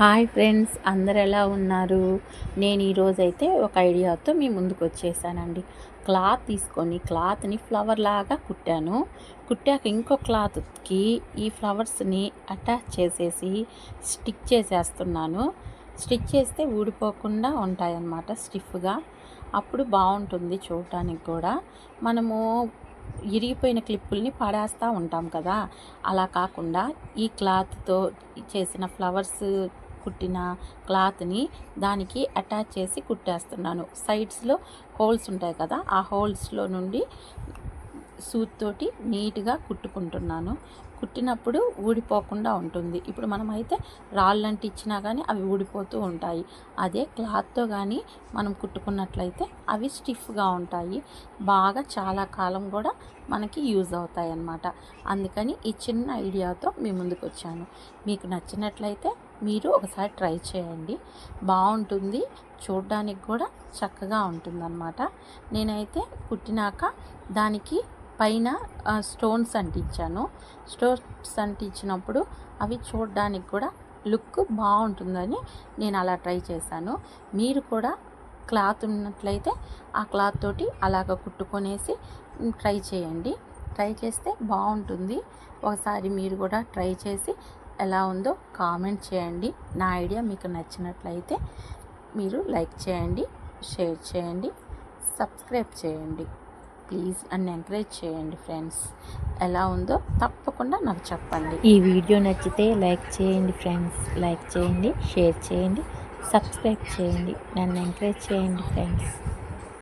Hi friends, అందరు ఎలా ఉన్నారు? నేను ఈరోజైతే ఒక ఐడియాతో మీ ముందుకు వచ్చేసానండి. క్లాత్ తీసుకొని క్లాత్ని ఫ్లవర్ లాగా కుట్టాను. కుట్టాక ఇంకో క్లాత్కి ఈ ఫ్లవర్స్ని అటాచ్ చేసేసి స్టిక్ చేసేస్తున్నాను. స్టిక్ చేస్తే ఊడిపోకుండా ఉంటాయన్నమాట స్టిఫ్గా. అప్పుడు బాగుంటుంది చూడటానికి కూడా. మనము ఇరిగిపోయిన క్లిప్పుల్ని పడేస్తూ ఉంటాం కదా, అలా కాకుండా ఈ క్లాత్తో చేసిన ఫ్లవర్స్ కుట్టిన క్లాత్ని దానికి అటాచ్ చేసి కుట్టేస్తున్నాను. సైడ్స్లో హోల్స్ ఉంటాయి కదా, ఆ హోల్స్లో నుండి సూత్ తోటి నీట్గా కుట్టుకుంటున్నాను. కుట్టినప్పుడు ఊడిపోకుండా ఉంటుంది. ఇప్పుడు మనమైతే రాళ్ళంటి ఇచ్చినా కానీ అవి ఊడిపోతూ ఉంటాయి. అదే క్లాత్తో కానీ మనం కుట్టుకున్నట్లయితే అవి స్టిఫ్గా ఉంటాయి. బాగా చాలా కాలం కూడా మనకి యూజ్ అవుతాయి అన్నమాట. అందుకని ఈ చిన్న ఐడియాతో మీ ముందుకు వచ్చాను. మీకు నచ్చినట్లయితే మీరు ఒకసారి ట్రై చేయండి. బాగుంటుంది, చూడడానికి కూడా చక్కగా ఉంటుందన్నమాట. నేనైతే కుట్టినాక దానికి పైన స్టోన్స్ అంటించాను. స్టోన్స్ అంటించినప్పుడు అవి చూడడానికి కూడా లుక్ బాగుంటుందని నేను అలా ట్రై చేశాను. మీరు కూడా క్లాత్ ఉన్నట్లయితే ఆ క్లాత్ తోటి అలాగ కుట్టుకొనేసి ట్రై చేయండి. ట్రై చేస్తే బాగుంటుంది. ఒకసారి మీరు కూడా ట్రై చేసి ఎలా ఉందో కామెంట్ చేయండి. నా ఐడియా మీకు నచ్చినట్లయితే మీరు లైక్ చేయండి, షేర్ చేయండి, సబ్స్క్రైబ్ చేయండి. ప్లీజ్ నన్ను ఎంకరేజ్ చేయండి ఫ్రెండ్స్. ఎలా ఉందో తప్పకుండా నాకు చెప్పండి. ఈ వీడియో నచ్చితే లైక్ చేయండి ఫ్రెండ్స్, లైక్ చేయండి, షేర్ చేయండి, సబ్స్క్రైబ్ చేయండి. నన్ను ఎంకరేజ్ చేయండి ఫ్రెండ్స్.